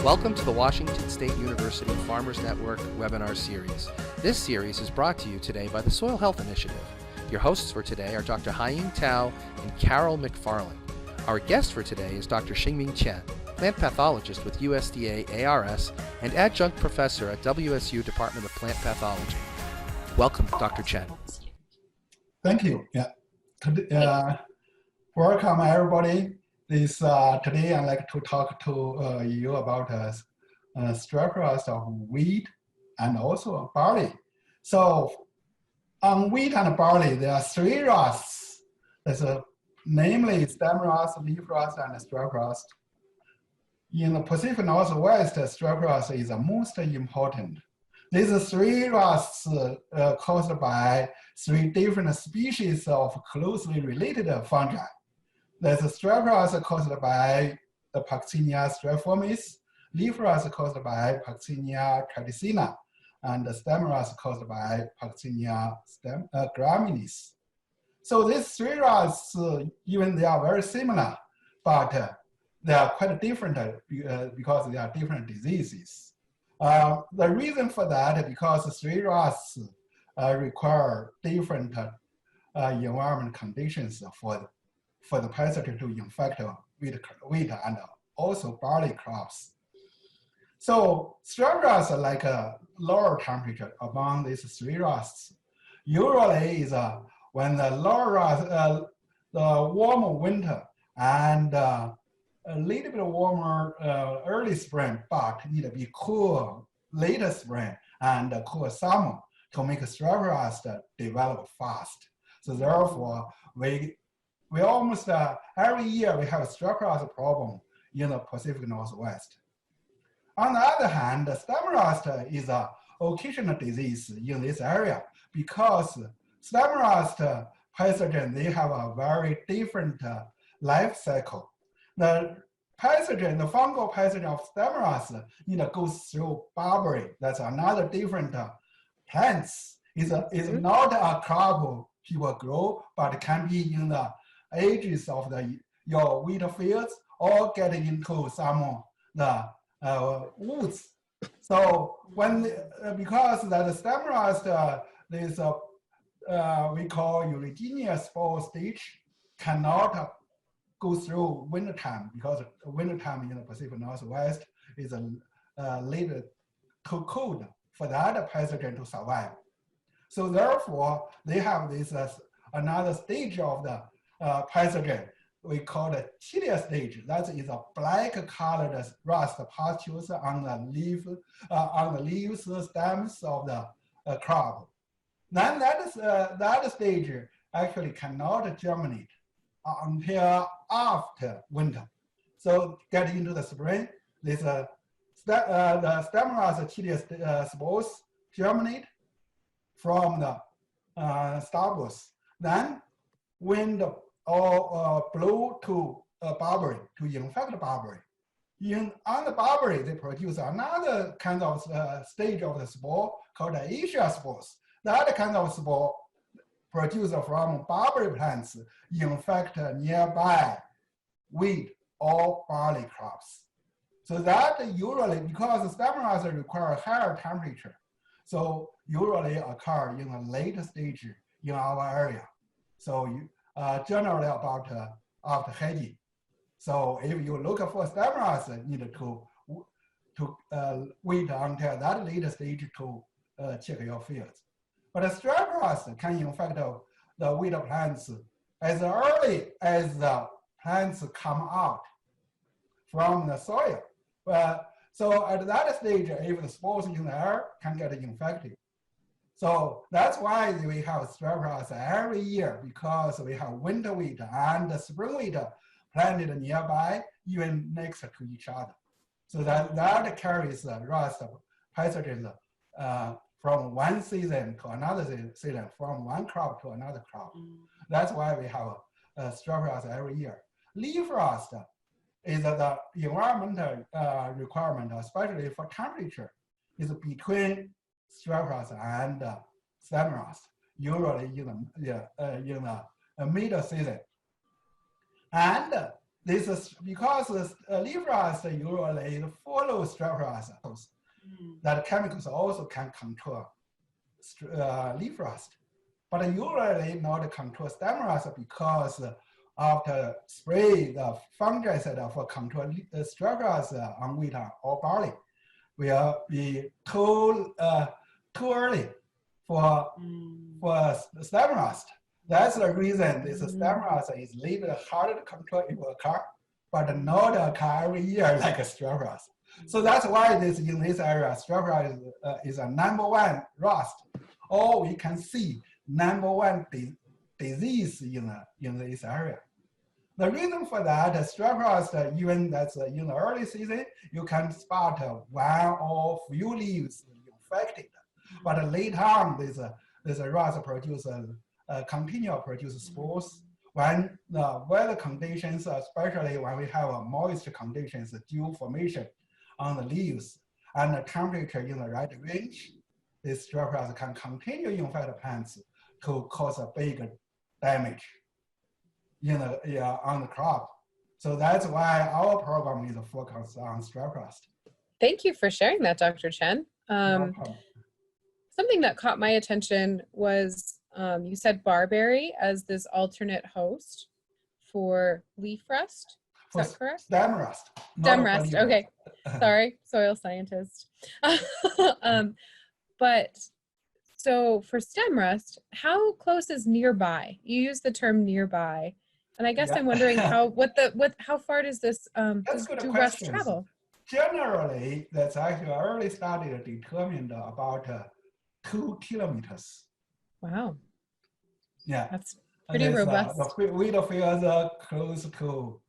Welcome to the Washington State University Farmers Network webinar series. This series is brought to you today by the Soil Health Initiative. Your hosts for today are Dr. Haiying and Carol McFarland. Our guest for today is Dr. Xinming Chen, plant pathologist with USDA ARS and adjunct professor at WSU Department of Plant Pathology. Welcome, Dr. Chen. Thank you. Welcome, everybody. Today I'd like to talk to you about strep rust of wheat and also barley. So on wheat and barley, there are three rusts. Namely stem rust, leaf rust, and strep rust. In the Pacific Northwest, strep rust is the most important. These three rusts caused by three different species of closely related fungi. There's a strep rust caused by the Puccinia strepiformis, leaf rust caused by Puccinia triticina, and the stem rust caused by Puccinia graminis. So these three rusts, even they are very similar, but they are quite different because they are different diseases. The reason for that is because three rusts require different environment conditions for the pathogen to infect wheat and also barley crops. So strep rust are like a lower temperature among these three rusts. Usually is when the lower rust, the warmer winter and a little bit warmer early spring, but need to be cool later spring and cool summer to make strep rust develop fast. So therefore, we almost every year we have a strep rust problem in the Pacific Northwest. On the other hand, stem rust is an occasional disease in this area because stem rust pathogen, they have a very different life cycle. The pathogen, the fungal pathogen of stem rust, goes through barberry. That's another different plants. Is not a crop people grow, but can be in the edges of your wheat fields or getting into some the woods. So because that stem rust, this we call eurygenea spore stage cannot go through wintertime because wintertime in the Pacific Northwest is a little too cold for that pathogen to survive. So therefore, they have this another stage of the pathogen we call the tilia stage. That is a black-colored rust pustules on the leaves, stems of the crop. Then that stage actually cannot germinate until after winter. So get into the spring, this the stem rust tilia spores germinate from the stalks. Then wind or blow to barberry to infect barberry. On the barberry, they produce another kind of stage of the spore called the Asia spores. That kind of spore produced from barberry plants infect nearby wheat or barley crops. So that usually, because stem rust require higher temperature, so usually occur in a later stage in our area. So generally about after Haiying. So if you look for stem rust, you need to wait until that later stage to check your fields. But the strep rust can infect the wheat plants as early as the plants come out from the soil. So at that stage, if the spores in the air can get infected. So that's why we have strep rust every year, because we have winter wheat and spring wheat planted nearby, even next to each other. So that carries rust pathogens from one season to another season, from one crop to another crop. That's why we have strep rust every year. Leaf rust is the environmental requirement, especially for temperature, is between strep rust and stem rust, usually in the middle season. And This is because leaf rust usually follows strep rust. That chemicals also can control leaf rust, but usually not control stem rust because after spray the fungicide for control strep rust on wheat or barley will be too early for stem rust. That's the reason this stem rust is a little harder to control if occur, but not occur every year like a strep rust. So that's why this in this area, strep rust is a #1 rust, or we can see #1 disease in this area. The reason for that, strep rust, even that's in the early season, you can spot one or few leaves infected, but later on, this rust produces continue to produce spores. When the weather conditions, especially when we have moist conditions, dew formation on the leaves, and the temperature in the right range, this strep rust can continue to infect plants to cause a big damage on the crop. So that's why our program is focused on strep rust. Thank you for sharing that, Dr. Chen. Something that caught my attention was you said barberry as this alternate host for leaf rust. Is that correct? Stem rust. Stem rust. Okay. Sorry, soil scientist. But so for stem rust, how close is nearby? You use the term nearby, and I guess I'm wondering how far does this do rust travel? Generally, that's actually early study determined about 2 kilometers. Wow. Yeah. That's pretty robust. The wheat fields close to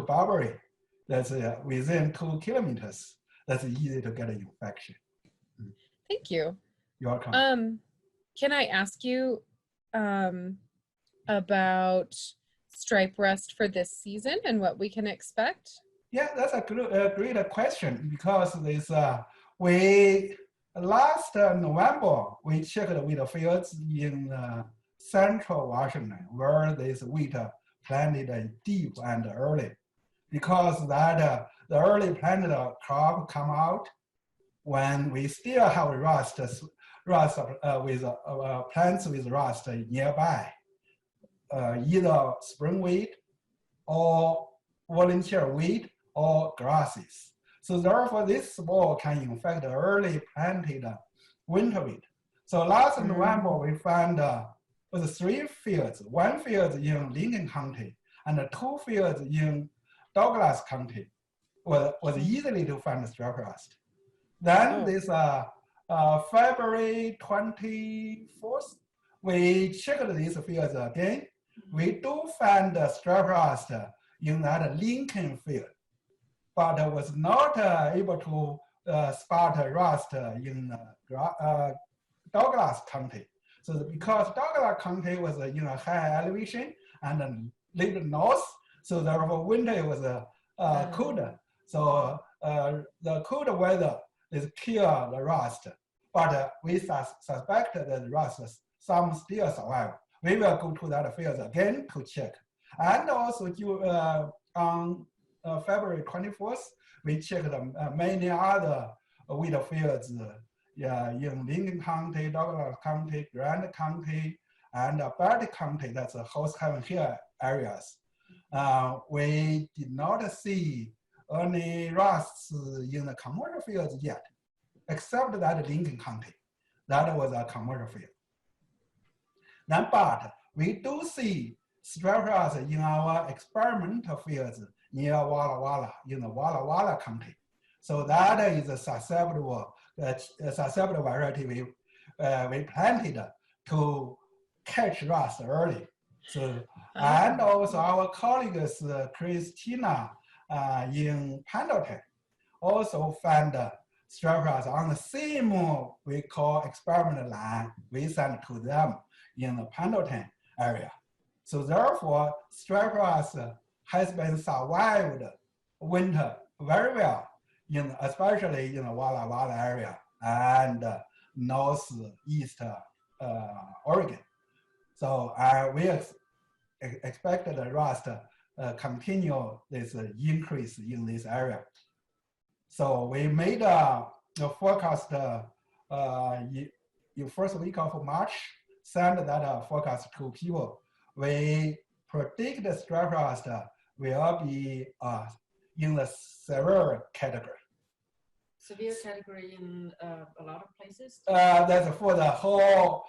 barberry, that's within 2 kilometers. That's easy to get an infection. Thank you. You're welcome. Can I ask you about stripe rust for this season and what we can expect? Yeah, that's a great question, because this last November we checked the wheat fields in central Washington where this wheat planted deep and early, because that the early planted crop come out when we still have rust with plants with rust nearby, either spring wheat or volunteer wheat or grasses. So therefore, this spore can infect early planted winter wheat. So last November, we found was 3 fields, 1 field in Lincoln County and 2 fields in Douglas County was easily to find strep rust. Then this February 24th, we checked these fields again. We do find strep rust in that Lincoln field, but was not able to spot rust in Douglas County. So because Douglas County was in a high elevation and a little north, so therefore winter was colder. So the cold weather is kill the rust, but we suspect that the rust, some still survive. We will go to that field again to check. And also on February 24th, we checked many other wheat fields in Lincoln County, Douglas County, Grant County, and Barrett County, that's the Host Haven Hill areas. We did not see any rusts in the commercial fields yet, except that Lincoln County. That was a commercial field. Then, but we do see strep rust in our experimental fields near Walla Walla, in the Walla Walla County. So that is a susceptible variety we planted to catch rust early. So, and also our colleagues, Christina in Pendleton, also found strep rust on the same we call experimental line we sent to them in the Pendleton area. So therefore, strep rust has been survived winter very well, especially in the Walla Walla area and northeast Oregon. So we expected the rust continue this increase in this area. So we made a forecast in first week of March, send that forecast to people. We predict the strep rust will be in the severe category. Severe category in a lot of places? That's for the whole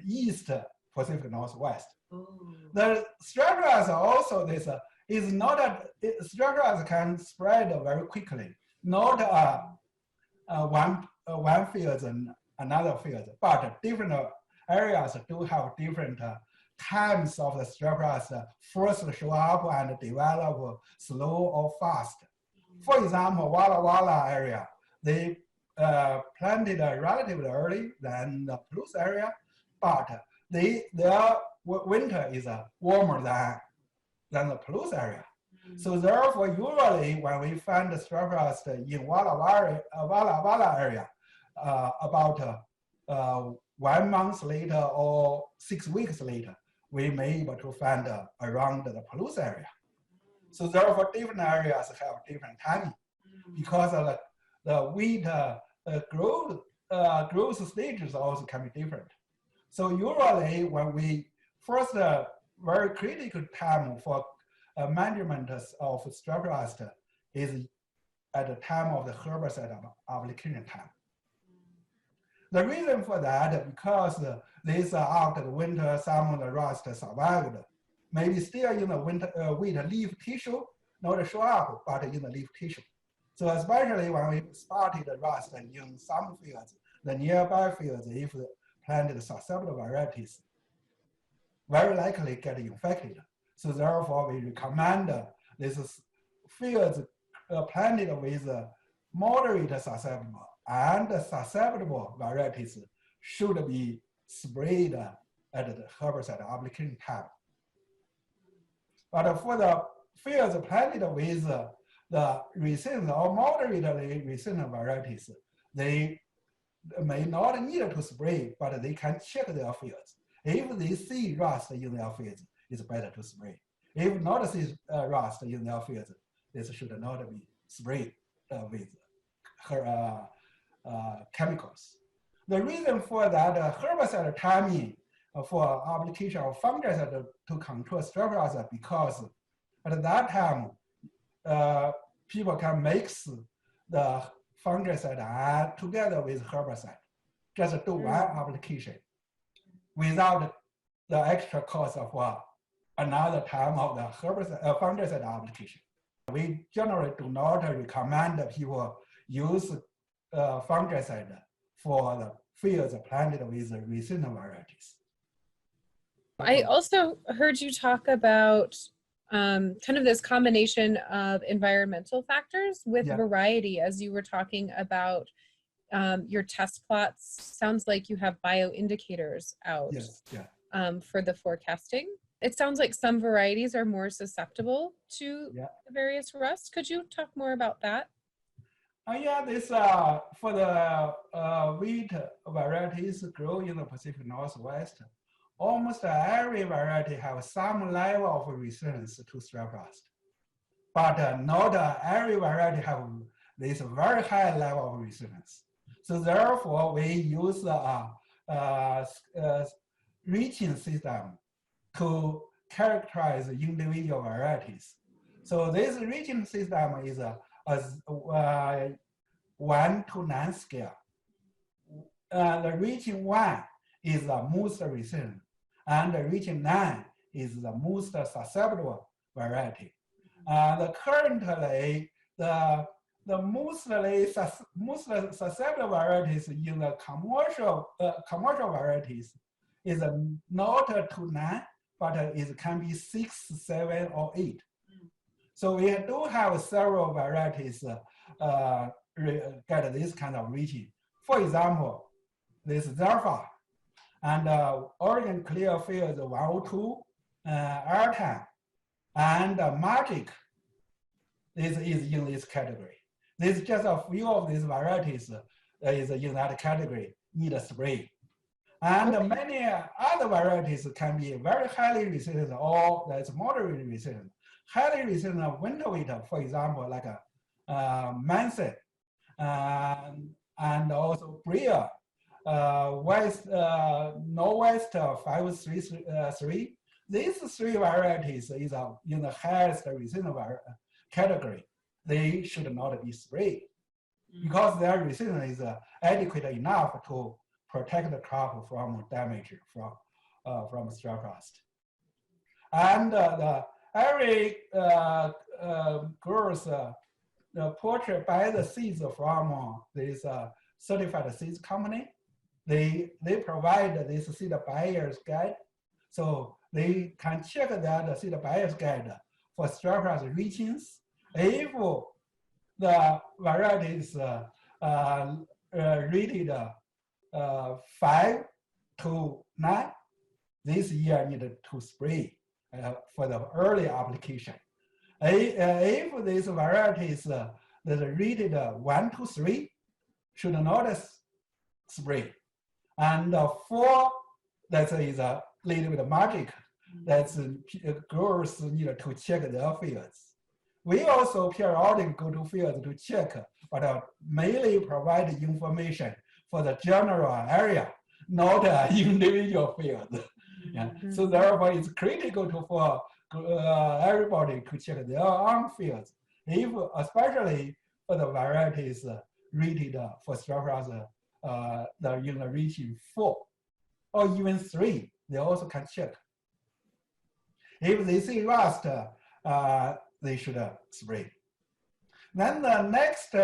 East Pacific Northwest. Ooh. The strep rust also this is not strep rust can spread very quickly, not one field and another field, but different areas do have different times of the strep rust first show up and develop slow or fast. For example, Walla Walla area, they planted relatively early than the Palouse area, but their winter is warmer than the Palouse area. So therefore, usually when we find the strep rust in Walla Walla area, about 1 month later or 6 weeks later, we may be able to find around the Palouse area. So therefore, different areas have different timing because of the wheat growth stages also can be different. So usually when we first very critical time for management of strep rust is at the time of the herbicide application time. The reason for that because this after the winter, some of the rust survived. Maybe still in the winter wheat leaf tissue, not show up, but in the leaf tissue. So especially when we spotted the rust in some fields, the nearby fields, if planted susceptible varieties, very likely get infected. So therefore, we recommend these fields planted with moderate susceptible and susceptible varieties should be sprayed at the herbicide application time. But for the fields planted with the resistant or moderately resistant varieties, they may not need to spray, but they can check their fields. If they see rust in their fields, it's better to spray. If not see rust in their fields, this should not be sprayed with chemicals. The reason for that herbicide timing for application of fungicide to control strep rust because at that time, people can mix the fungicide together with herbicide, just do one application without the extra cost of another time of the herbicide, fungicide application. We generally do not recommend people use fungicide for the fields planted with resistant varieties. I also heard you talk about kind of this combination of environmental factors with variety as you were talking about your test plots. Sounds like you have bioindicators out for the forecasting. It sounds like some varieties are more susceptible to the various rusts. Could you talk more about that? This for the wheat varieties grow in the Pacific Northwest. Almost every variety has some level of resistance to strep rust, but not every variety have this very high level of resistance. So therefore, we use reaching system to characterize individual varieties. So this reaching system is a 1 to 9 scale. The reaching 1 is the most resistant, and the reaching 9 is the most susceptible variety. Currently, the most susceptible varieties in the commercial varieties is not 2, 9, but it can be 6, 7, or 8. So we do have several varieties get this kind of reaching. For example, this Zalfa and Oregon Clearfield 102, Airtime, and Magic. This is in this category. This is just a few of these varieties is in that category, need a spray. And Okay. many other varieties can be very highly resistant or that's moderately resistant. Highly resistant winter wheat, for example, like Manson, and also Bria, Northwest 533. These three varieties is in the highest resistant category. They should not be sprayed because their resistance is adequate enough to protect the crop from damage from strep rust. And every grows purchase buy the seeds from this certified seeds company. They provide this seed buyer's guide, so they can check that seed buyer's guide for strep rust regions. If the variety is rated 5 to 9, this year needed to spray for the early application. If these varieties that are rated 1 to 3, should not spray. And 4, that is a little bit magic. That's growers need to check their fields. We also periodically go to fields to check, but mainly provide information for the general area, not individual field. Yeah. So therefore, it's critical for everybody to check their own fields, especially for the varieties rated for strep rust that in the region 4 or even 3, they also can check. If they see rust, they should spray. Then the next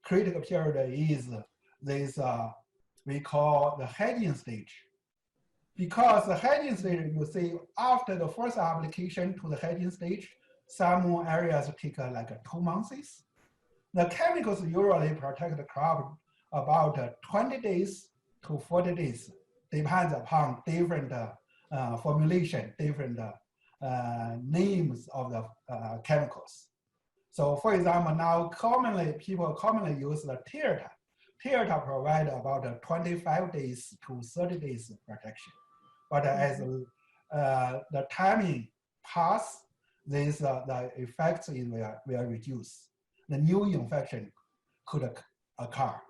critical period is this we call the Haiying stage. Because the Haiying stage, you see, after the first application to the Haiying stage, some areas take like 2 months. The chemicals usually protect the crop about 20 days to 40 days, depends upon different formulation, different names of the chemicals. So for example, now people commonly use the Tirta. Tirta provide about 25 days to 30 days protection. But as the timing pass, the effects will reduce. The new infection could occur.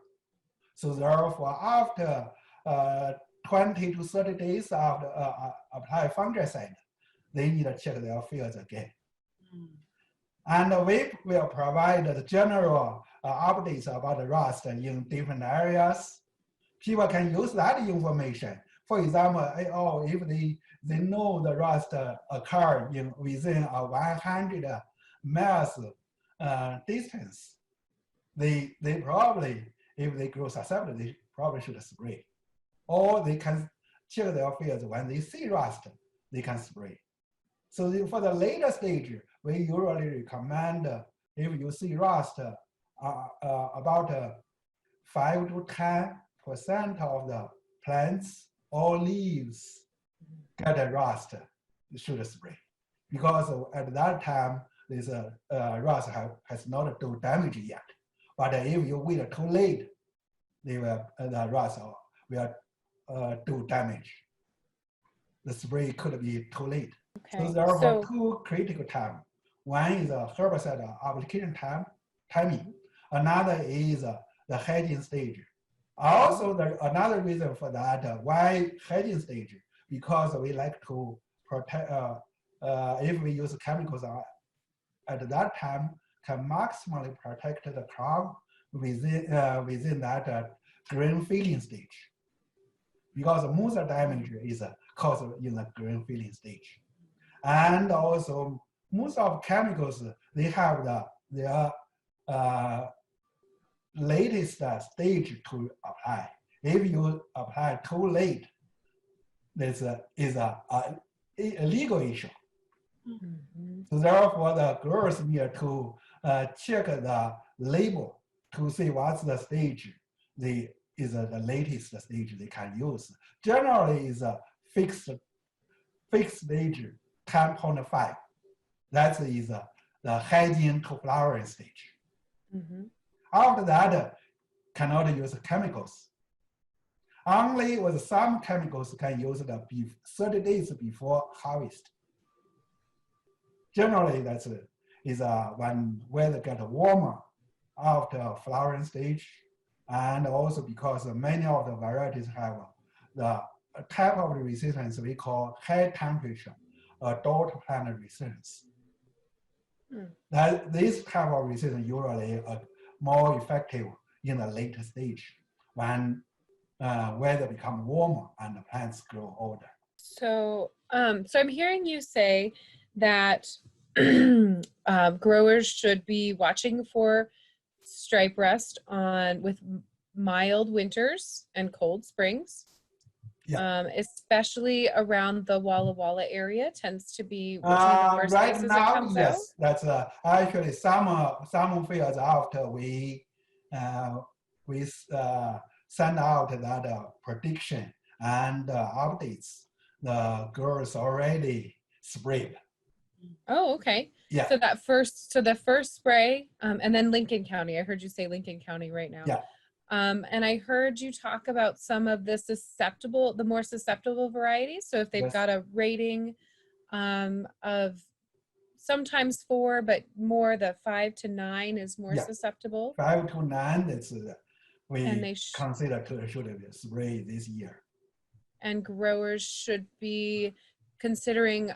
So therefore, after 20 to 30 days after apply fungicide, they need to check their fields again. And we will provide the general updates about the rust in different areas. People can use that information. For example, if they know the rust occurred within a 100 miles distance, they probably, if they grow susceptible, they probably should spray. Or they can check their fields when they see rust, they can spray. So for the later stage, we usually recommend if you see rust, about 5 to 10% of the plants or leaves get a rust, you should spray. Because at that time, this rust has not done damage yet. But if you wait too late, the rust will do damage. The spray could be too late. Okay. So there are 2 critical times. One is a herbicide application timing. Another is the Haiying stage. Also, another reason for that, why Haiying stage? Because we like to protect, if we use chemicals at that time, can maximally protect the crop within that grain filling stage. Because most damage is caused in the grain filling stage. And also, most of chemicals, they have their latest stage to apply. If you apply too late, this is a legal issue. So therefore, the growers need to check the label to see what's the stage is the latest stage they can use. Generally, is a fixed stage 10.5. That is the Haiying to flowering stage. After that, cannot use chemicals. Only with some chemicals can use the 30 days before harvest. Generally, that's when weather gets warmer after flowering stage, and also because many of the varieties have the type of resistance we call high temperature adult plant resistance. That this type of resistance usually are more effective in the later stage when weather becomes warmer and the plants grow older. So, so I'm hearing you say that growers should be watching for stripe rust with mild winters and cold springs. Yeah. Especially around the Walla Walla area tends to be some of the worst right places now, it comes yes, out. that's actually some fields after we send out that prediction and updates, the girls already sprayed. Oh, okay. Yeah. So the first spray, and then Lincoln County. I heard you say Lincoln County right now. Yeah. And I heard you talk about some of the more susceptible varieties. So if they've Yes. got a rating of sometimes 4, but more the 5 to 9 is more Yeah. susceptible. 5 to 9, that's we And they consider should be spray this year. And growers should be considering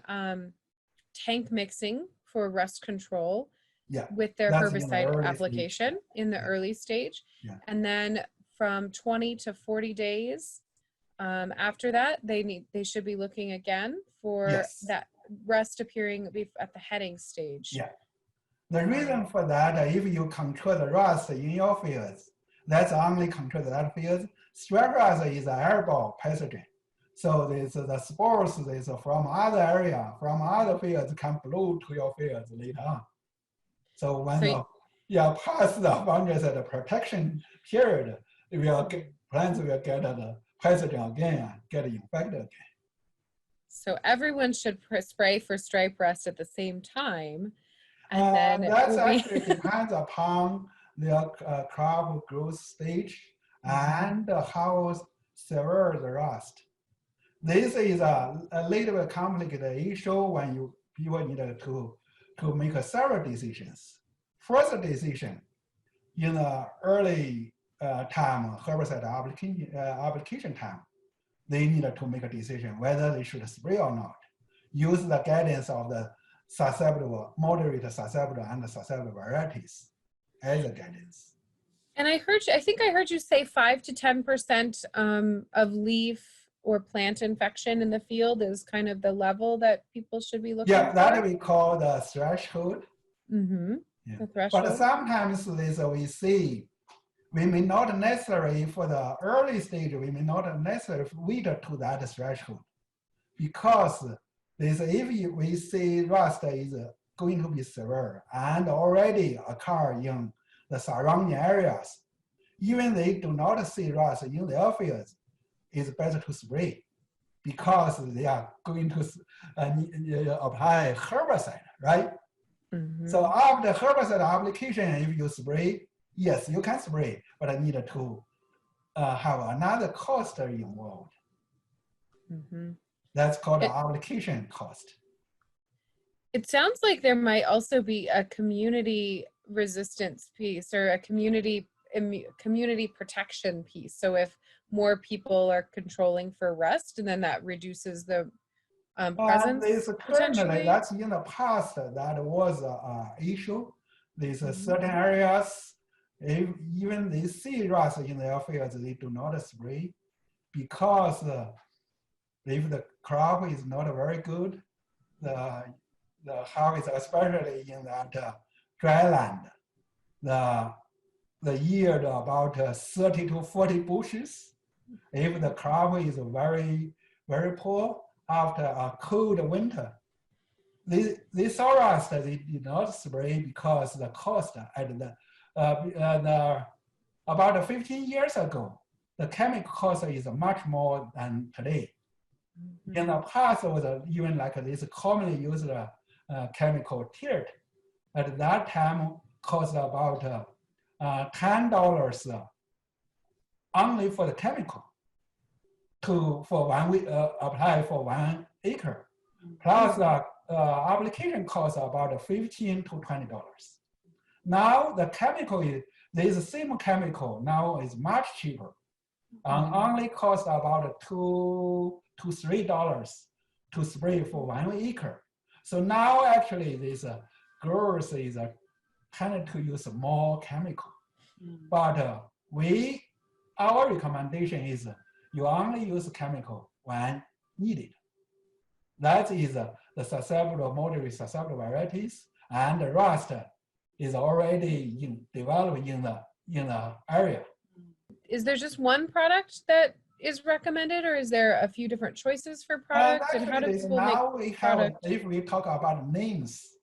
tank mixing for rust control. Yeah. With their That's in the herbicide early application stage. in the Yeah. early stage. Yeah. And then from 20 to 40 days after that, they should be looking again for Yes. that rust appearing at the heading stage. Yeah. The reason for that, if you control the rust in your fields, that's only control that field. Stripe rust is an airborne pathogen. So the spores from other area, from other fields can blow to your fields later on. So when pass the fungicide protection period, plants will get the pathogen again and get infected again. So everyone should spray for stripe rust at the same time. And then that's actually depends upon the crop growth stage and how severe the rust. This is a little bit complicated issue when people need to make several decisions. First decision, in the early time, herbicide application time, they need to make a decision whether they should spray or not. Use the guidance of the susceptible, moderate susceptible, and susceptible varieties as a guidance. And I think I heard you say 5 to 10% of leaf or plant infection in the field is kind of the level that people should be looking for. Yeah, that we call the threshold. Mm-hmm. Yeah. The threshold. But sometimes we see, we may not necessarily for the early stage, we may not necessarily wait to that threshold, because if we see rust is going to be severe and already occur in the surrounding areas, even they do not see rust in their fields, it's better to spray because they are going to apply herbicide, right? Mm-hmm. So after herbicide application, if you spray, yes, you can spray, but I need to have another cost involved. Mm-hmm. That's called application cost. It sounds like there might also be a community resistance piece or a community protection piece. So if more people are controlling for rust, and then that reduces the presence. Currently, that's in the past that was an issue. There's certain areas, even they see rust in their fields, they do not spray because if the crop is not very good, the harvest, especially in that dry land, the yield about 30 to 40 bushes. If the crop is very, very poor after a cold winter, they saw rust, they did not spray because the cost at about 15 years ago, the chemical cost is much more than today. Mm-hmm. In the past, it was even like this commonly used chemical tiert. At that time, cost about $10 only for the chemical. for 1 week apply for 1 acre. Plus application costs about $15 to $20. Now the chemical is this same chemical now is much cheaper. Only cost about $2 to $3 to spray for 1 acre. So now actually this growers is tend to use more chemical. But our recommendation is you only use chemical when needed. That is the susceptible, moderate susceptible varieties, and the rust is already developed in the area. Is there just one product that is recommended, or is there a few different choices for products? And how do people make products? If we talk about names,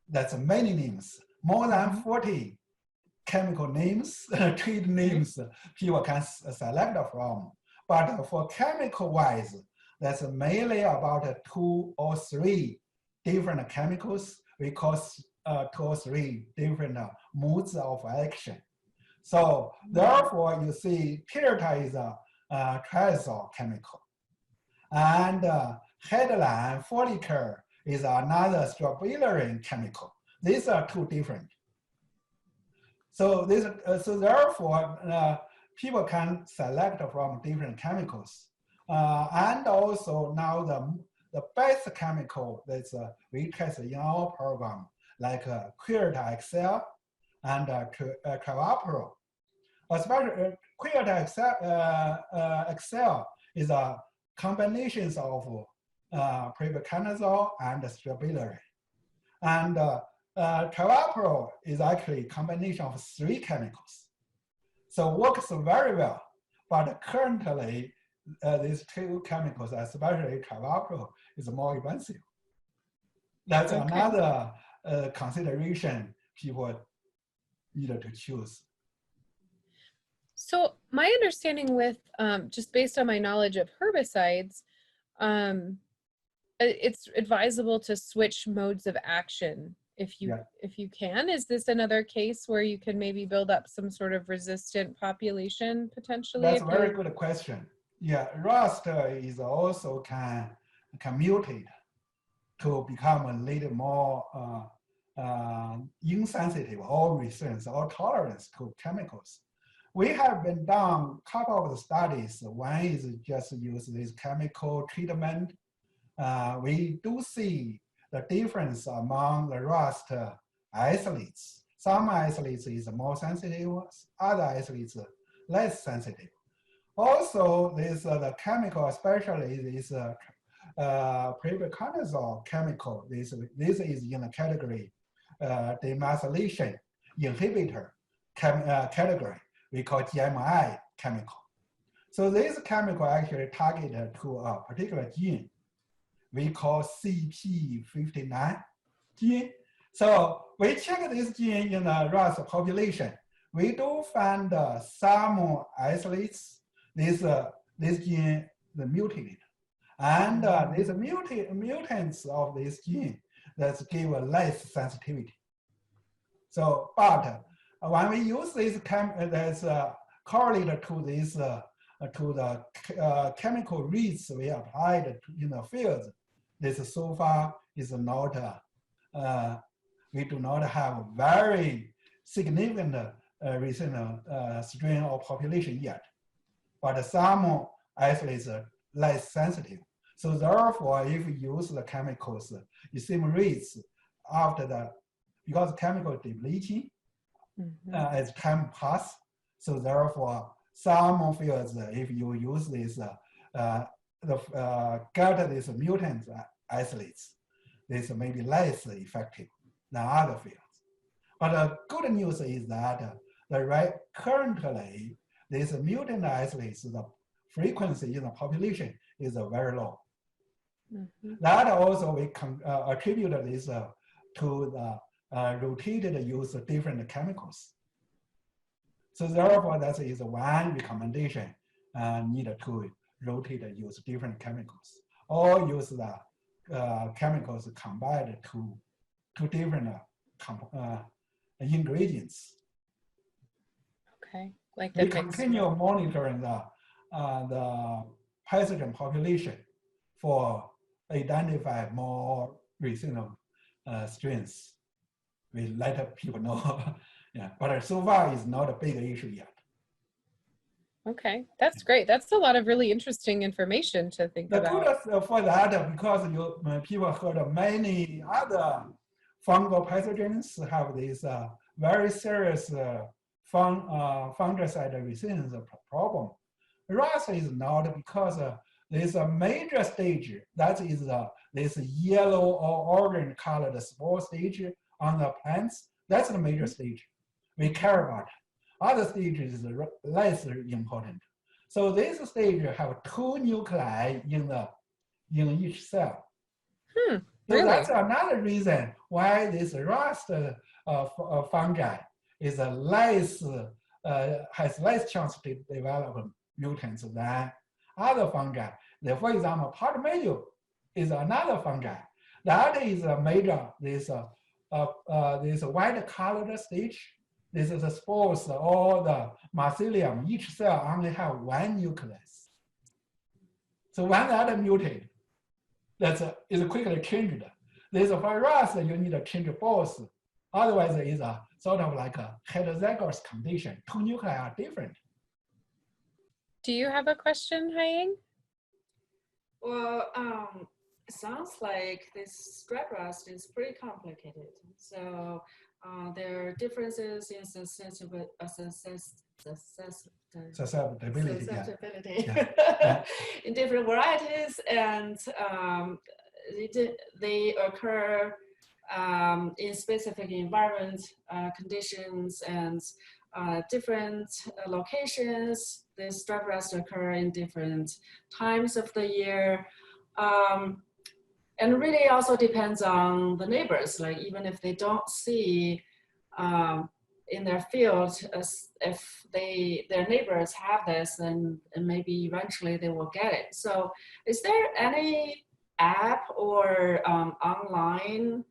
that's many names, more than 40 chemical names, trade names people can select from. But for chemical wise, that's mainly about 2 or 3 different chemicals. We call 2 or 3 different modes of action. So therefore, you see, Pyrita is a triazole chemical, and headline follicle is another strobilurine chemical. These are 2 different. So therefore, people can select from different chemicals, and also now the best chemical that we test in our program, like Pyrita XL and Trivapro. Especially Pyrita XL is a combination of propiconazole and strobilurine. And Trivapro is actually a combination of 3 chemicals. So works very well, but currently these 2 chemicals, especially Trivapro, is more expensive. That's another consideration people need to choose. So my understanding with, just based on my knowledge of herbicides, it's advisable to switch modes of action if you can. Is this another case where you can maybe build up some sort of resistant population potentially? That's a very good question. Yeah, rust is also can mutate to become a little more insensitive or resistance or tolerance to chemicals. We have been done a couple of studies. One is just use this chemical treatment. We do see the difference among the rust isolates. Some isolates is more sensitive, other isolates less sensitive. Also, this the chemical, especially this propiconazole chemical, this is in the category demethylation inhibitor category. We call GMI chemical. So this chemical actually targeted to a particular gene we call CP59 gene. So we check this gene in the rust population. We do find some isolates, this gene is mutated. And these mutants of this gene that give a less sensitivity. So, but when we use this that's correlated to this to the chemical rates we applied in the fields, this so far is not we do not have very significant recent strain or population yet, but some isolates are less sensitive. So therefore, if you use the chemicals, the same rates after because chemical depleting as time pass. So therefore, some fields, if you use this, get these mutant isolates, this may be less effective than other fields. But the good news is that currently, these mutant isolates, the frequency in the population is very low. That also we can attribute this to the rotated use of different chemicals. So therefore, that is one recommendation needed to rotate and use different chemicals, or use the chemicals combined to different ingredients. Okay, like we continue monitoring the pathogen population for identify more resistant strains. We let people know. Yeah, but so far it's not a big issue yet. Okay, that's great. That's a lot of really interesting information to think The about. good for that, because people heard many other fungal pathogens have this very serious fungicide resistance problem. Rust is not, because there's a major stage that is this yellow or orange colored spore stage on the plants. That's the major stage we care about. Other stages is less important. So this stage have 2 nuclei in each cell. Really? So that's another reason why this rust fungi is has less chance to develop mutants than other fungi. For example, pot mildew is another fungi. That is a major this white colored stage. This is the spores or the mycelium. Each cell only have 1 nucleus. So when that mutate, is quickly changed. This for rust, you need to change both. Otherwise, it's a sort of like a heterozygous condition. 2 nuclei are different. Do you have a question, Haiying? Well, it sounds like this strep rust is pretty complicated. So there are differences in susceptibility. Yeah. In different varieties, and they occur in specific environment conditions and different locations. The strep rust occur in different times of the year. And really also depends on the neighbors. Like even if they don't see in their field, if their neighbors have this, then maybe eventually they will get it. So is there any app or online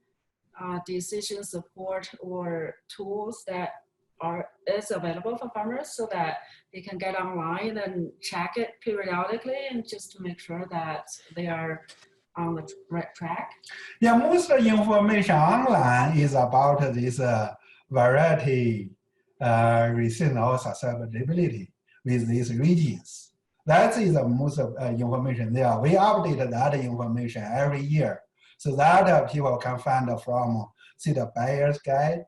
decision support or tools that is available for farmers so that they can get online and check it periodically and just to make sure that they are on the right track? Yeah, most information online is about this variety resistance or susceptibility with these regions. That is the most information there. We update that information every year so that people can find from the buyer's guide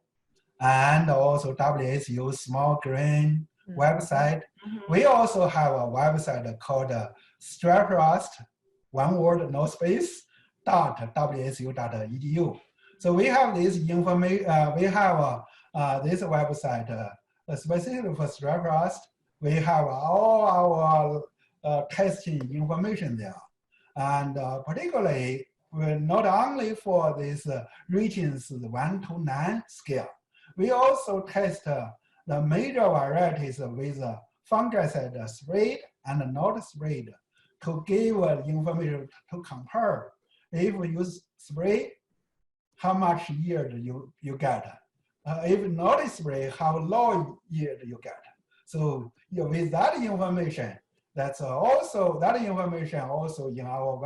and also WSU small grain website. We also have a website called strep rust, one word, no space, .wsu.edu. So we have this information, we have this website specifically for strep rust. We have all our testing information there. And particularly, not only for these regions 1 to 9 scale, we also test the major varieties with fungicide sprayed and not sprayed to give information to compare. If you spray, how much yield you get. If not spray, how low yield you get. So with that information, that's also that information also in our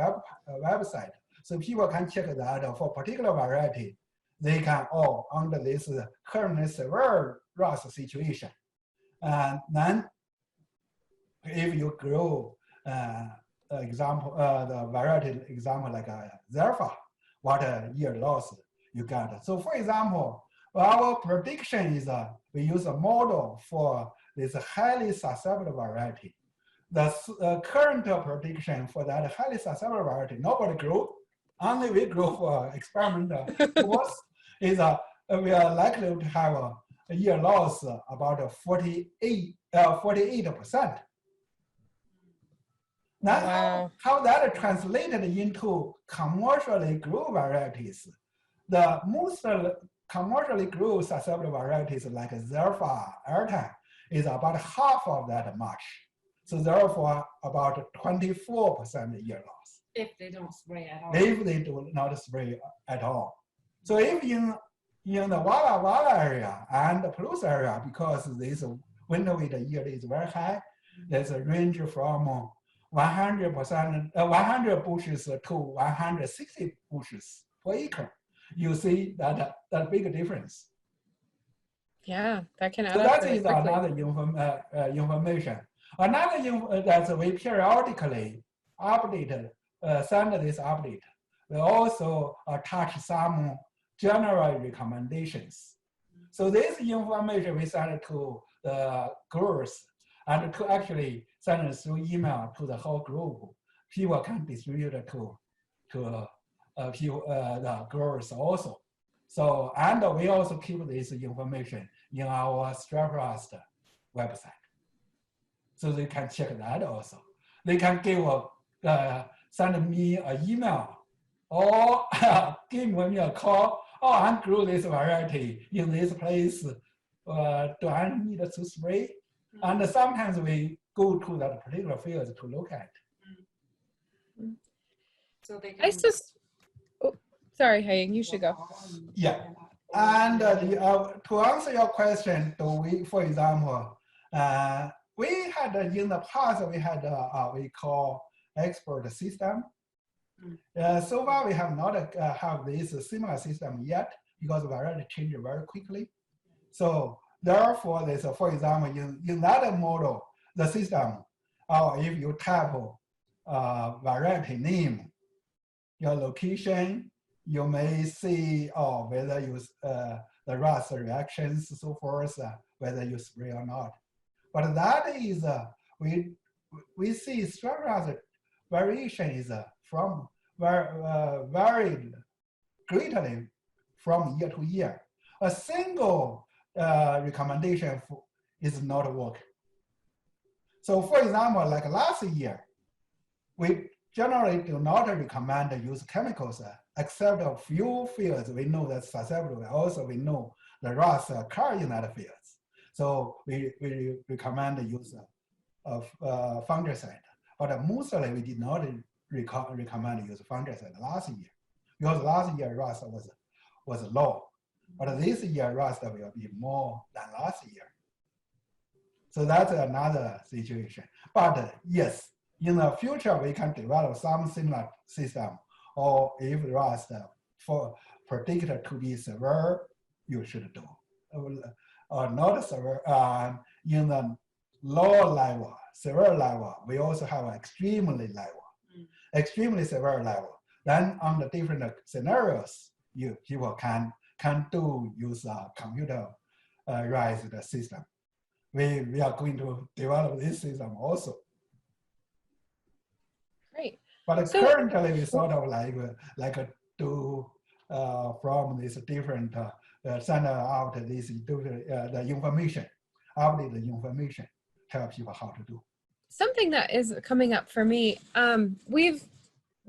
website. So people can check that for particular variety. They can all under this current severe rust situation. And then if you grow example, the variety example like Zerfa, what year loss you got. So for example, our prediction is we use a model for this highly susceptible variety. The current prediction for that highly susceptible variety, nobody grew, only we grow for experimental purpose, is we are likely to have a year loss about 48%. Now, Wow. how that translated into commercially grown varieties? The most commercially grown susceptible varieties like Zerfa, Airtime is about half of that much. So therefore, about 24% year loss. If they don't spray at all. If they do not spray at all. So if in the Walla Walla area and the Palouse area, because this winter wheat yield is very high, there's a range from 100%, 100 bushes to 160 bushes per acre, you see that big difference. Yeah, that can add So up that really is quickly. another information. Another that we periodically update, send this update. We also attach some general recommendations. So this information we send to the growers and to actually send it through email to the whole group. People can distribute it to the growers also. So, and we also keep this information in our StrapRust website. So they can check that also. They can give send me an email or give me a call. Oh, I grew this variety in this place. Do I need to spray? And sometimes we go to that particular field to look at. So they can. Oh, sorry, Haiying, you should go. Yeah. And to answer your question, do we, for example, we had in the past, we had we call expert system. So far, we have not have this similar system yet because variety change very quickly. So therefore, there's for example, in that model, the system, if you type variety name, your location, you may see whether you the rust reactions, so forth, whether you spray or not. But that is we see structural variation is from varied greatly from year to year. A single recommendation is not working. So, for example, like last year, we generally do not recommend use chemicals except a few fields we know that's susceptible. Also, we know the rust occur in that fields. So we recommend use of fungicide. But mostly we did not recommend use fungicide last year because last year rust was low. But this year rust will be more than last year. So that's another situation. But yes, in the future, we can develop some similar system, or if rust predicted to be severe, you should do. Or not severe, in the low level, severe level, we also have extremely level, extremely severe level. Then on the different scenarios, people can use a computerized system. We are going to develop this system also. Great. But currently, we sort of like do from this different send out this the information, update the information, tell people how to do. Something that is coming up for me, we've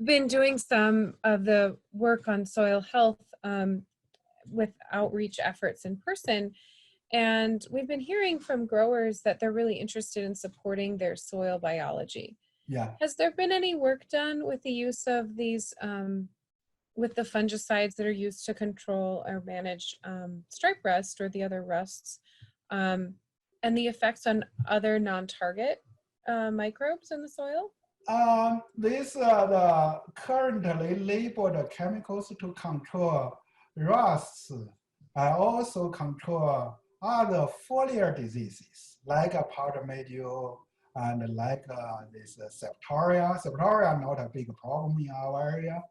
been doing some of the work on soil health with outreach efforts in person. And we've been hearing from growers that they're really interested in supporting their soil biology. Yeah. Has there been any work done with the use of these, with the fungicides that are used to control or manage stripe rust or the other rusts, and the effects on other non-target microbes in the soil? These the currently labeled chemicals to control rusts and also control other foliar diseases like powder mildew and like this septoria. Septoria not a big problem in our area.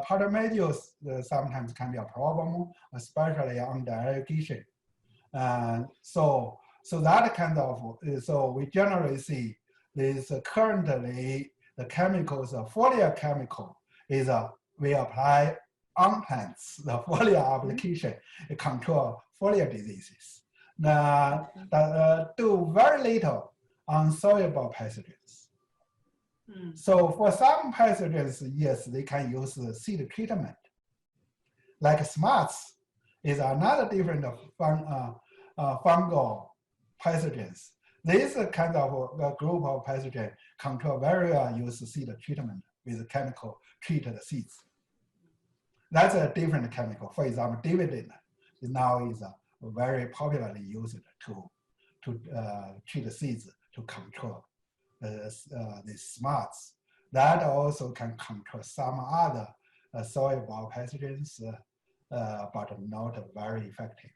Powder mildew sometimes can be a problem, especially under irrigation. So that kind of, so we generally see this currently the chemicals, foliar chemical is we apply on plants, the foliar application, control foliar diseases. Do very little on soluble pathogens. So for some pathogens, yes, they can use seed treatment. Like smarts is another different fungal pathogens. This kind of group of pathogen control very well use seed treatment with chemical treated seeds. That's a different chemical. For example, dividend now is very popularly used to treat seeds to control the smarts. That also can control some other soil-borne pathogens, but not very effective.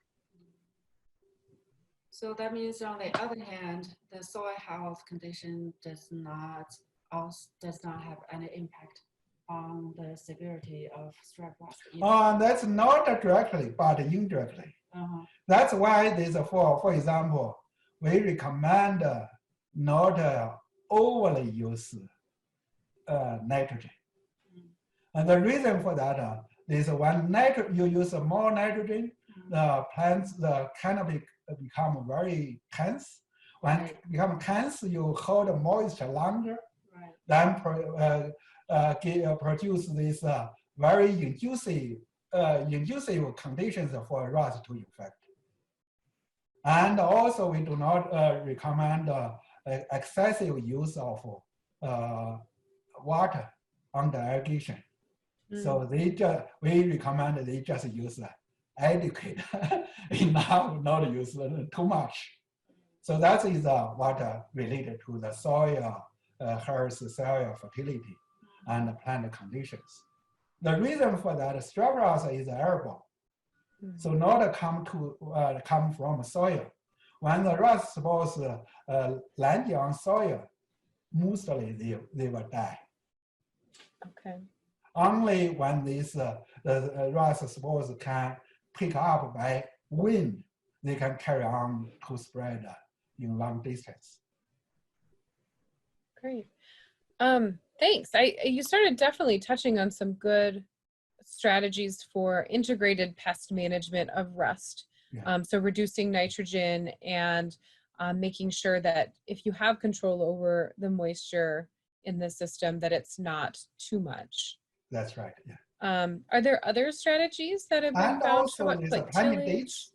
So that means, on the other hand, the soil health condition does not have any impact on the severity of strep rust. That's not directly, but indirectly. That's why there's for example, we recommend not overly use nitrogen. And the reason for that is when you use more nitrogen, the plants, the canopy become very tense. When it becomes tense, you hold moisture longer, then produce this very inducive conditions for rust to infect. And also, we do not recommend excessive use of water under irrigation. So we recommend they just use adequate enough, not use too much. So that is what related to the soil health, soil fertility, and plant conditions. The reason for that, strep rust is airborne. So not come from soil. When the rust spores land on soil, mostly they will die. Okay. Only when these the rust spores can pick up by wind, they can carry on to spread in long distance. Great. Thanks. You started definitely touching on some good strategies for integrated pest management of rust. Yeah. So reducing nitrogen and making sure that if you have control over the moisture in the system, that it's not too much. That's right. Yeah. Are there other strategies that have been And found? also there's Like planting tillage?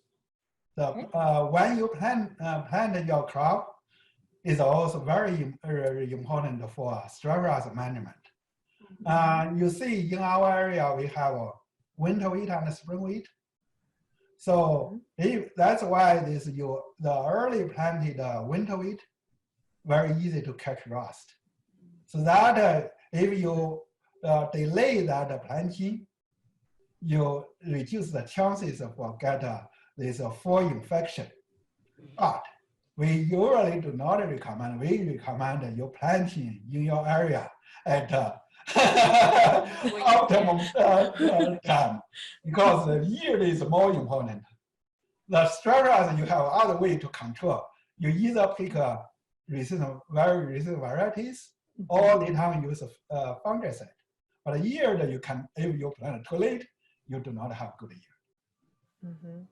dates. When you plant your crop, is also very important for strep rust management. You see in our area, we have winter wheat and spring wheat. So that's why the early planted winter wheat, very easy to catch rust. So that if you delay that planting, you reduce the chances of get this fall infection. But we usually do not recommend. We recommend you planting in your area at optimum time, because the yield is more important. The strep rust, you have other way to control. You either pick very resistant varieties, or later use fungicide. But yield, you can, if you plant too late, you do not have good yield.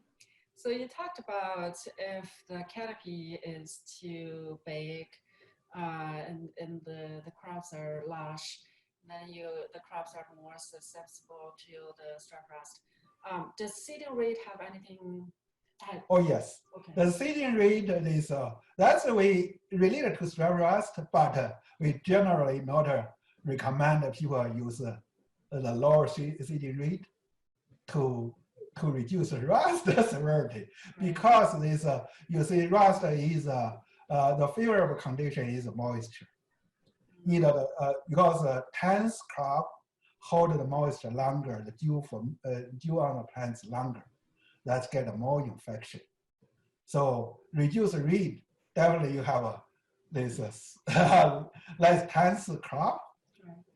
So you talked about if the canopy is too big and the crops are large, then the crops are more susceptible to the strep rust. Does seeding rate have anything? Oh yes, okay. The seeding rate is that's way related to strep rust, but we generally not recommend people use the lower seeding rate to reduce rust severity, because this you see rust is the favorable condition is moisture. Because tense crop hold the moisture longer, the dew on the plants longer. That's get more infection. So reduce rate, definitely you have this less tense crop.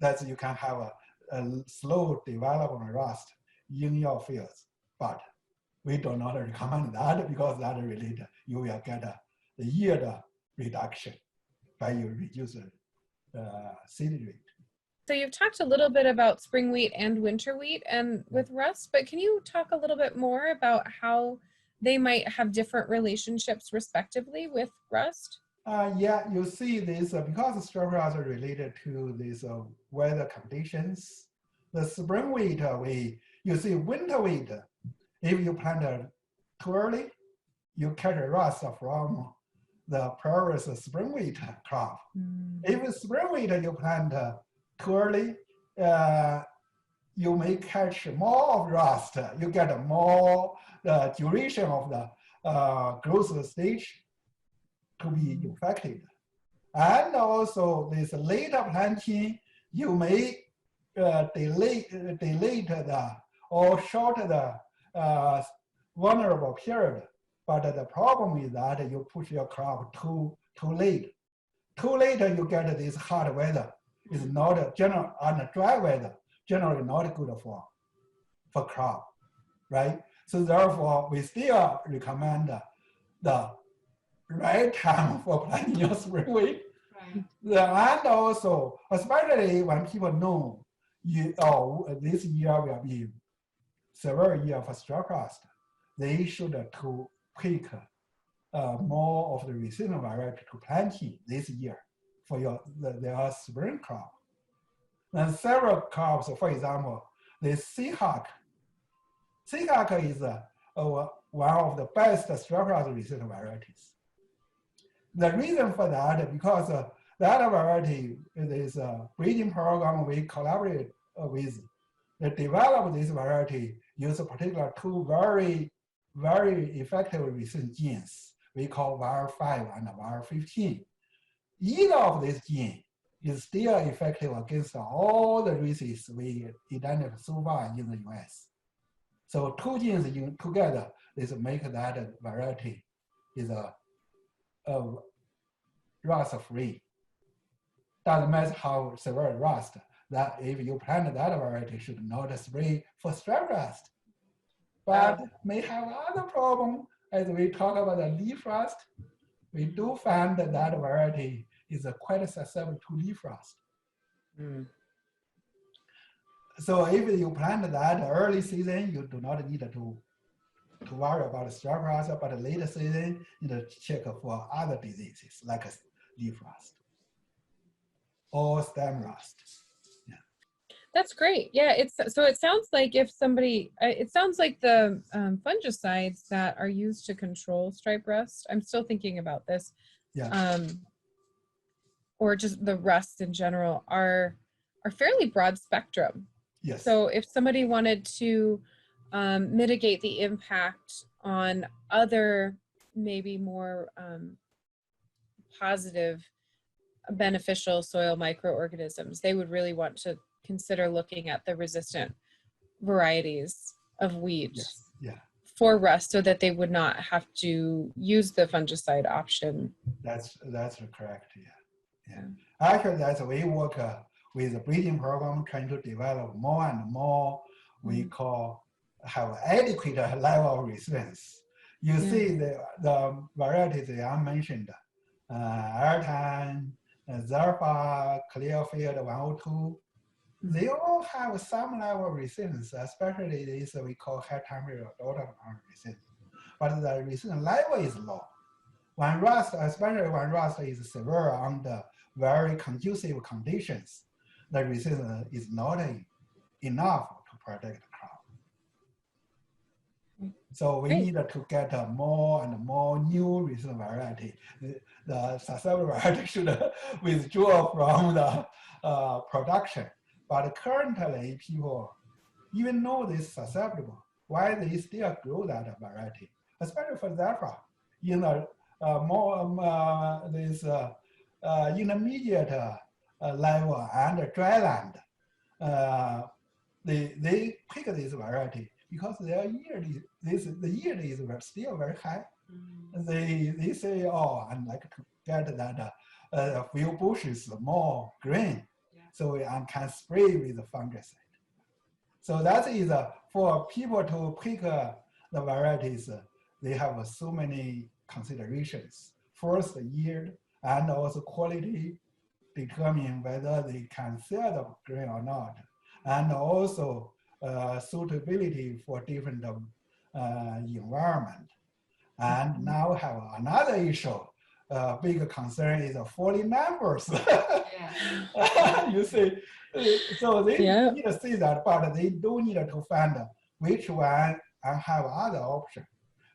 That you can have a slow development rust in your fields. But we do not recommend that, because that related, you will get the yield reduction by you reduce seed rate. So you've talked a little bit about spring wheat and winter wheat and with rust, but can you talk a little bit more about how they might have different relationships respectively with rust? Yeah, you see this because strep rust are related to these weather conditions. The spring wheat, you see winter wheat, if you plant too early, you catch rust from the previous spring wheat crop. If spring wheat you plant too early, you may catch more of rust. You get more duration of the growth stage to be infected. And also this later planting, you may delay the or shorten the vulnerable period. But the problem is that you push your crop too late. Too late, you get this hot weather. It's not general and dry weather, generally not good for crop, right? So therefore, we still recommend the right time for planting your spring wheat. Right. And also, especially when people know this year will be severe year for straw rust, they should to pick more of the resistant variety to planting this year for their spring crop. And several crops, for example, the Seahawk. Seahawk is one of the best straw rust resistant varieties. The reason for that, because that variety is a breeding program we collaborate with. They develop this variety, use particular two very effective resistant genes we call VAR5 and VAR15. Either of these genes is still effective against all the races we identified so far in the US. So two genes together, this make that variety is a rust-free. Doesn't matter how severe rust, that if you plant that variety should not spray for strap rust. But may have other problem as we talk about the leaf rust. We do find that variety is quite susceptible to leaf rust. Mm. So if you plant that early season, you do not need to worry about strap rust, but later season, you need to check for other diseases like leaf rust or stem rust. Yeah. That's great. Yeah, so it sounds like if somebody, it sounds like the fungicides that are used to control stripe rust, I'm still thinking about this, yeah. Or just the rust in general are fairly broad spectrum. Yes. So if somebody wanted to mitigate the impact on other maybe more positive, beneficial soil microorganisms, they would really want to consider looking at the resistant varieties of wheat. Yes. Yeah. For rust, so that they would not have to use the fungicide option. That's correct. Yeah. Yeah. Actually, that's we work with the breeding program, trying to develop more and more. We call have adequate level of resistance. You see the varieties I mentioned, Airtime, Zerpa, Clearfield 102. They all have some level of resistance, especially this we call high temperature daughter resistance. But the resistance level is low. When rust, especially when rust is severe under very conducive conditions, the resistance is not enough to protect the crop. So we need to get more and more new resistant variety. The susceptible variety should withdraw from the production. But currently, people even know this susceptible. Why they still grow that variety, especially for Zephyr, in the this intermediate level and dryland. They pick this variety because their yield the yield is still very high. They say, oh, I'd like to get that a few bushes more green. So I can spray with the fungicide. So that is for people to pick the varieties. They have so many considerations. First, yield and also quality, determine whether they can sell the grain or not, and also suitability for different environment. And now have another issue. Big concern is falling numbers. You see, so they need to see that, but they do need to find which one and have other options.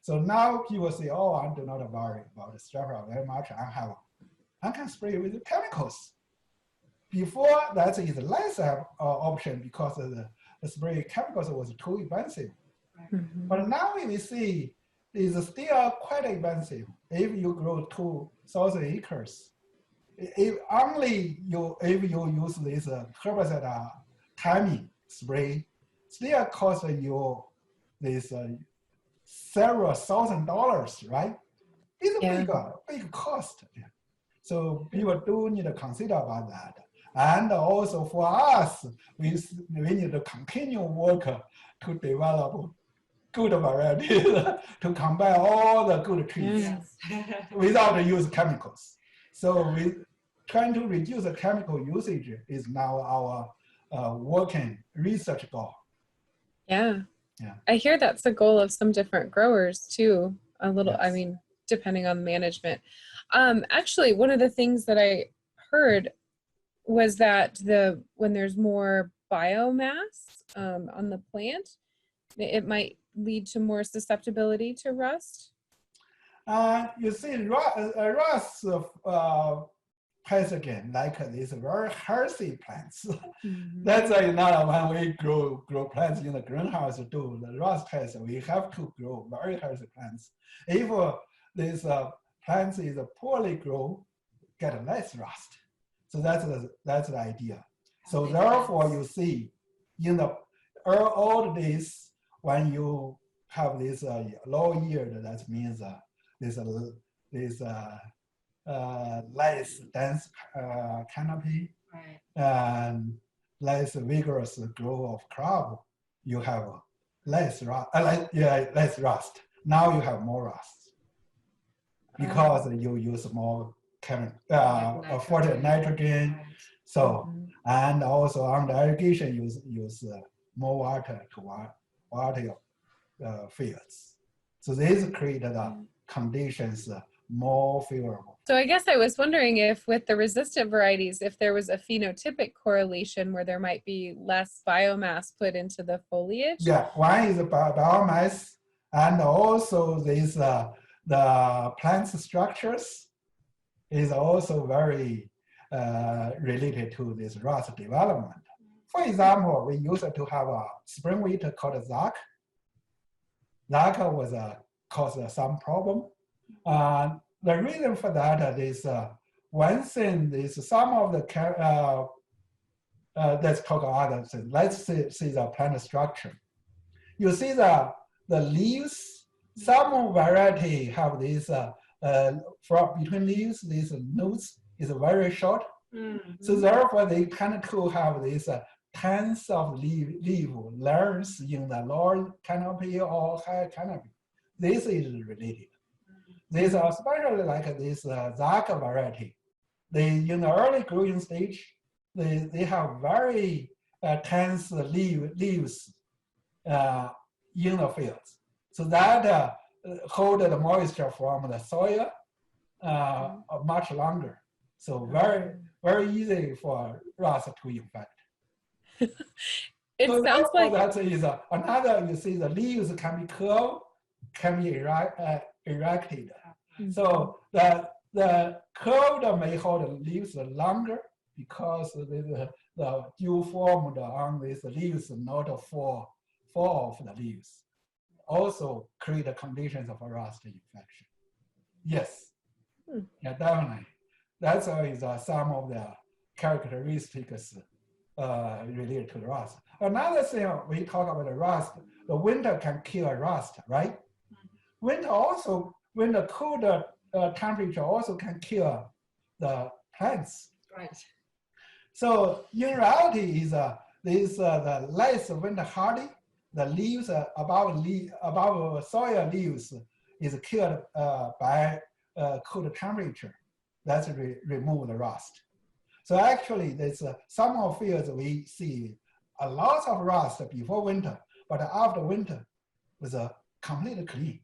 So now people say, oh, I do not worry about the strapper very much. I can spray with chemicals. Before that is less option because the spray chemicals was too expensive. But now we see it's still quite expensive. If you grow 2,000 acres, if you use this herbicide timing spray, still cost you this several $1,000s, right? It's a big cost. So people do need to consider about that. And also for us, we need to continue work to develop good varieties to combine all the good trees without use chemicals. So we trying to reduce the chemical usage is now our working research goal. Yeah. I hear that's the goal of some different growers too. A little, I mean, depending on management. Actually, one of the things that I heard was that when there's more biomass on the plant, it might lead to more susceptibility to rust. You see, rust pathogen like these very healthy plants. That's why now when we grow plants in the greenhouse, do the rust test, we have to grow very healthy plants. If this plants is poorly grown, get less rust. So that's the idea. So therefore, you see, in the old days, when you have this low yield, that means this less dense canopy and less vigorous growth of crop, you have less rust. Now you have more rust because you use more fertile nitrogen. So and also on the irrigation use more water to water your fields. So this create the conditions more favorable. So I guess I was wondering if with the resistant varieties, if there was a phenotypic correlation where there might be less biomass put into the foliage. Yeah, one is biomass, and also this the plant structures is also very related to this rust development. For example, we used to have a spring wheat called Zak. Zak was caused some problem. The reason for that is one thing is some of the let's talk about other things. Let's see the plant structure. You see the leaves. Some variety have this from between leaves. These nodes is very short. So therefore, they tend to have this tens of leaf layers in the lower canopy or higher canopy. This is related. These are especially like this Zak variety. They in the early growing stage, they have very dense leaves in the fields. So that hold the moisture from the soil much longer. So very easy for rust to infect. It so sounds like that is another. You see, the leaves can be curved, can be erected. So the curved may hold leaves longer because the dew formed on these leaves not fall off the leaves. Also create conditions of rust infection. Yes, yeah, definitely. That's some of the characteristics related to the rust. Another thing we talk about the rust, the winter can kill rust, right? Winter also, when the colder temperature also can kill the plants. Right. So in reality, is the less winter hardy, the leaves above soil leaves is killed by cold temperature. That's remove the rust. So actually, there's some of fields we see a lot of rust before winter, but after winter was completely clean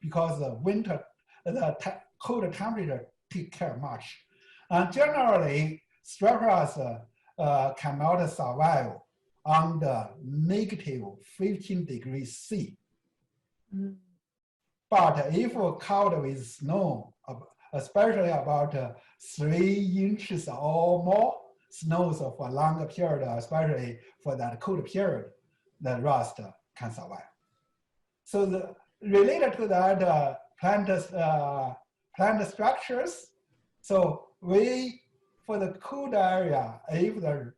because the cold temperature take care much. And generally, strep rust cannot survive under negative 15 degrees C. But if covered with snow, especially about 3 inches or more snows for a longer period, especially for that cold period, the rust can survive. So related to that plant structures, so we for the cold area, if the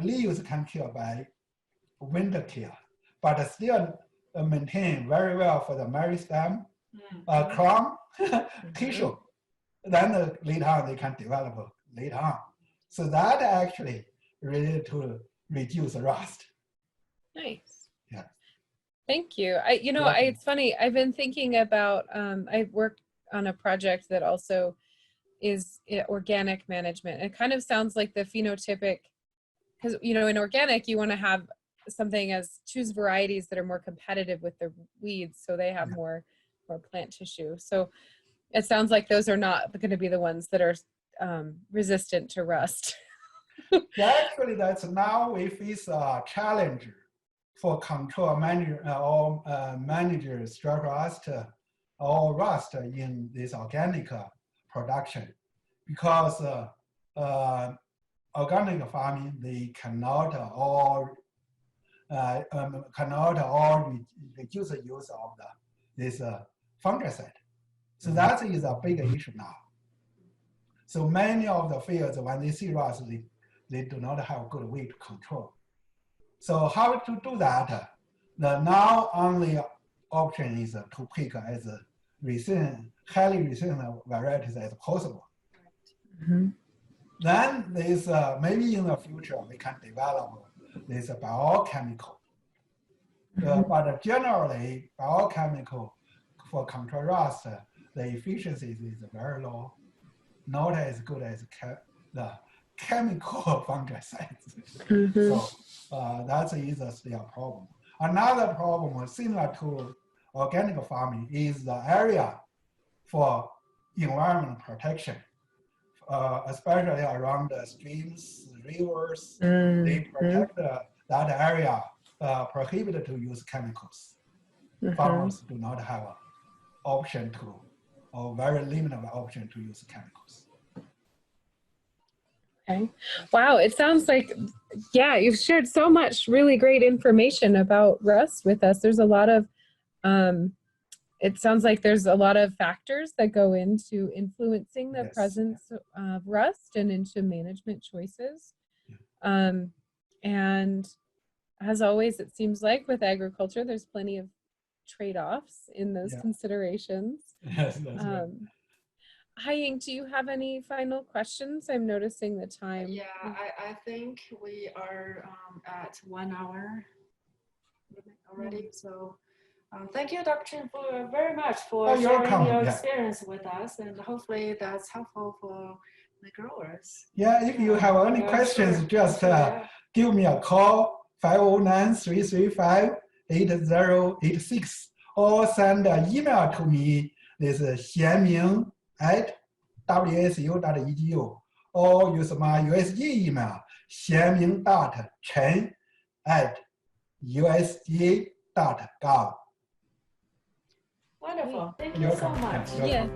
leaves can kill by winter kill, but still maintain very well for the meristem, crown, tissue, then later on they can develop later on. So that actually related to reduce rust. Nice. Yeah. Thank you. It's funny. I've been thinking about, I've worked on a project that also is organic management. It kind of sounds like the phenotypic, because, in organic, you want to have choose varieties that are more competitive with the weeds, so they have more plant tissue. So it sounds like those are not going to be the ones that are resistant to rust. Actually, that's now we face a challenge for control manage stress rust or rust in this organic production, because organic farming, they cannot all reduce the use of this fungicide. So that is a big issue now. So many of the fields, when they see rust, they do not have good way to control. So how to do that? The now only option is to pick as highly resistant varieties as possible. Then there's maybe in the future we can develop this biochemical. But generally, biochemical for control rust, the efficiency is very low, not as good as the chemical fungicides. So that is still a problem. Another problem similar to organic farming is the area for environment protection, especially around the streams, rivers. They protect that area, prohibited to use chemicals. Farmers do not have an option to, or very limited option to use chemicals. Okay. Wow. It sounds like, you've shared so much really great information about rust with us. There's a lot of, it sounds like there's a lot of factors that go into influencing the presence of rust and into management choices. And as always, it seems like with agriculture, there's plenty of trade-offs in those considerations. Yes, that's right. Haiying, do you have any final questions? I'm noticing the time. Yeah, I think we are at 1 hour already. So thank you, Dr. Chen, very much for sharing your experience with us, and hopefully that's helpful for the growers. Yeah, if you have any questions, just give me a call, 509-335-8086, or send an email to me. This is Xinming @wsu.edu, or use my USG email, xianming.chen@usda.gov. Wonderful. Thank you so much. Yeah.